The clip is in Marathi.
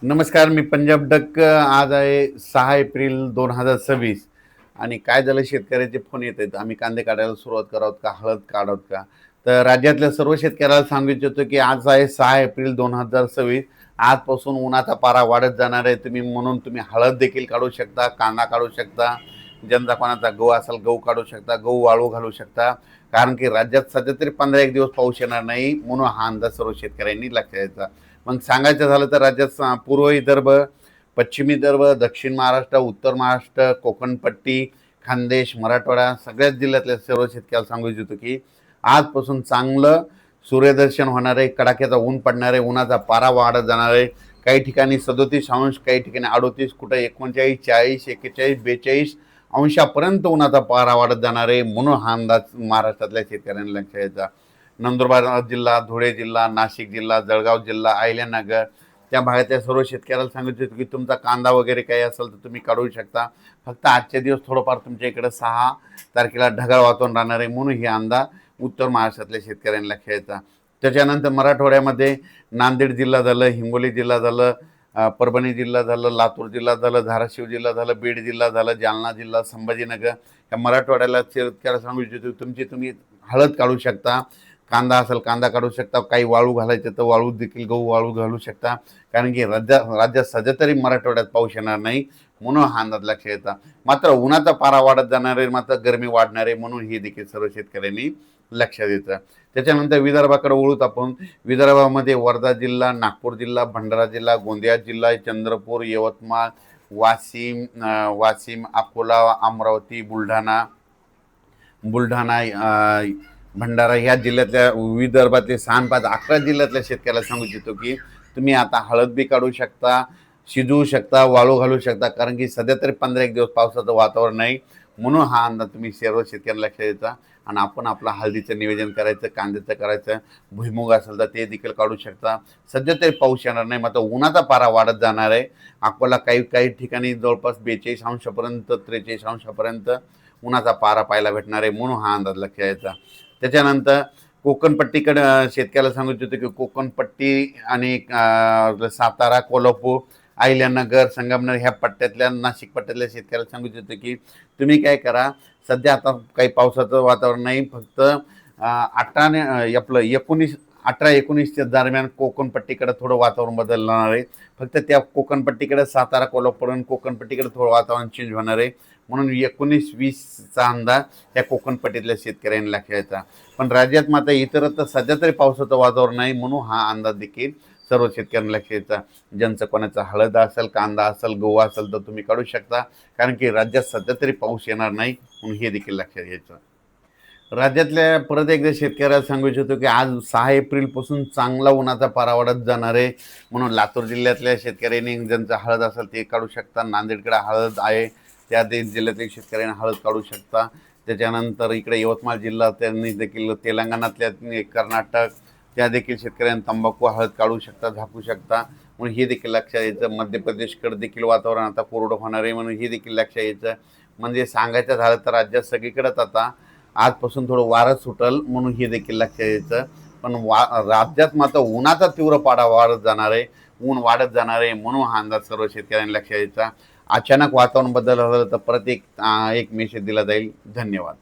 नमस्कार, मी पंजाब डक. आज आहे 6 एप्रिल 2026 आणि काय झालं, शेतकऱ्याचे फोन येत आहेत. आम्ही कांदे काढायला सुरुवात करावत का, हळद काढत का? तर राज्यातल्या सर्व शेतकऱ्याला सांगू इच्छितो की आज आहे 6 एप्रिल 2026. आजपासून उन्हाचा पारा वाढत जाणार आहे. म्हणून तुम्ही हळद देखील काढू शकता, कांदा काढू शकता, ज्यांचा कोणाचा गहू असेल गहू काढू शकता, गहू वाळू घालू शकता. कारण की राज्यात सध्या तरी 15 एक दिवस पाऊस येणार नाही, म्हणून हा अंदाज सर्व शेतकऱ्यांनी लक्षात घ्यायचा. मग सांगायचं झालं तर राज्यात पूर्व विदर्भ, पश्चिम विदर्भ, दक्षिण महाराष्ट्र, उत्तर महाराष्ट्र, कोकणपट्टी, खानदेश, मराठवाडा सगळ्याच जिल्ह्यातल्या सर्व शेतकऱ्याला सांगू इच्छितो की आजपासून चांगलं सूर्यदर्शन होणार आहे, कडाक्याचा ऊन पडणार आहे, उन्हाचा पारा वाढत जाणार आहे. काही ठिकाणी 37 अंश, काही ठिकाणी 38, कुठं 39, 40, 41, 42 अंशापर्यंत उन्हाचा पारा वाढत जाणार आहे. म्हणून हा अंदाज महाराष्ट्रातल्या शेतकऱ्यांनी लक्षात घ्यायचा. नंदुरबार जिल्हा, धुळे जिल्हा, नाशिक जिल्हा, जळगाव जिल्हा, अहिल्यानगर त्या भागातल्या सर्व शेतकऱ्याला सांगितलं की तुमचा कांदा वगैरे काही असेल तर तुम्ही काढू शकता. फक्त आजचे दिवस थोडंफार तुमच्या इकडे 6 तारखेला ढगाळ वातावरण राहणार आहे, म्हणून ही अंदाज उत्तर महाराष्ट्रातल्या शेतकऱ्यांना लक्षात घ्यायचा. त्याच्यानंतर मराठवाड्यामध्ये नांदेड जिल्हा झालं, हिंगोली जिल्हा झालं, परभणी जिल्हा झालं, लातूर जिल्हा झालं, धाराशिव जिल्हा झालं, बीड जिल्हा झालं, जालना जिल्हा, संभाजीनगर या मराठवाड्याला शेतकऱ्याला सांगू इच्छितो तुम्ही हळद काढू शकता, कांदा असेल कांदा काढू शकता, काही वाळू घालायचं तर वाळू देखील गहू वाळू घालू शकता. कारण की राज्यात सध्या तरी मराठवाड्यात पाऊस येणार नाही, म्हणून हा अंदाज लक्षात येतात. मात्र उन्हाचा पारा वाढत जाणार आहे, मात्र गरमी वाढणार आहे, म्हणून हे देखील सर्व शेतकऱ्यांनी लक्षात येतं. त्याच्यानंतर विदर्भाकडे वळूत आपण. विदर्भामध्ये वर्धा जिल्हा, नागपूर जिल्हा, भंडारा जिल्हा, गोंदिया जिल्हा, चंद्रपूर, यवतमाळ, वाशिम, अकोला, अमरावती, बुलढाणा, भंडारा ह्या जिल्ह्यातल्या विदर्भातले 6 5 11 जिल्ह्यातल्या शेतकऱ्याला सांगू इच्छितो की तुम्ही आता हळद बी काढू शकता, शिजवू शकता, वाळू घालू शकता. कारण की सध्या तरी 15 एक दिवस पावसाचं वातावरण नाही, म्हणून हा अंदाज तुम्ही सर्व शेतकऱ्यांना लक्षात द्यायचा. आणि आपण आपलं हळदीचं नियोजन करायचं, कांद्याचं करायचं, भुईमुग असेल तर ते देखील काढू शकता. सध्या तरी पाऊस येणार नाही, मात्र उन्हाचा पारा वाढत जाणार आहे. अकोला काही काही ठिकाणी जवळपास 42 अंशापर्यंत, 43 अंशापर्यंत उन्हाचा पारा पाहायला भेटणार आहे, म्हणून हा अंदाज लक्षात द्यायचा. त्याच्यानंतर कोकणपट्टीकडे शेतकऱ्याला सांगू इच्छितो की कोकणपट्टी आणि सातारा, कोल्हापूर, अहिल्यानगर, संगमनेर ह्या पट्ट्यातल्या, नाशिक पट्ट्यातल्या शेतकऱ्याला सांगू इच्छितो की तुम्ही काय करा. सध्या आता काही पावसाचं वातावरण नाही, फक्त 18-19च्या दरम्यान कोकणपट्टीकडे थोडं वातावरण बदलणार आहे. फक्त त्या कोकणपट्टीकडे सातारा, कोल्हापूर आणि कोकणपट्टीकडे थोडं वातावरण चेंज होणार आहे, म्हणून 19-20चा अंदाज या कोकणपट्टीतल्या शेतकऱ्यांनी लक्षात घ्यायचा. पण राज्यात मात्र इतरत्र सध्या तरी पावसाचं वातावरण नाही, म्हणून हा अंदाज देखील सर्व शेतकऱ्यांना लक्षात घ्यायचा. ज्यांचं कोणाचा हळद असेल, कांदा असेल, गहू असेल तर तुम्ही काढू शकता. कारण की राज्यात सध्या तरी पाऊस येणार नाही, म्हणून हे देखील लक्षात घ्यायचं. राज्यातल्या परत एकदा शेतकऱ्याला सांगू इच्छितो की आज 6 एप्रिलपासून चांगला उन्हाचा पारा वाढत जाणार आहे, म्हणून लातूर जिल्ह्यातल्या शेतकऱ्यांनी ज्यांचं हळद असेल ते काढू शकता. नांदेडकडे हळद आहे, त्या जिल्ह्यातील शेतकऱ्यांनी हळद काढू शकता. त्याच्यानंतर इकडे यवतमाळ जिल्हा, त्यांनी देखील तेलंगणातल्या, कर्नाटक त्या देखील शेतकऱ्यांनी तंबाखू हळद काढू शकता, झाकू शकता, म्हणून हे देखील लक्षात यायचं. मध्य प्रदेशकडे देखील वातावरण आता कोरडं होणार आहे, म्हणून हे देखील लक्षात यायचं. म्हणजे सांगायचं झालं तर राज्यात सगळीकडेच आता आजपासून थोडं वारं सुटल, म्हणून हे देखील लक्षात यायचं. पण राज्यात मात्र उन्हाचा तीव्र पारा वाढत जाणार आहे, ऊन वाढत जाणार आहे, म्हणून हा अंदाज सर्व शेतकऱ्यांनी लक्षात यायचा. अचानक वातावरण बदल झालं तर परत एक मेसेज दिला जाईल. धन्यवाद.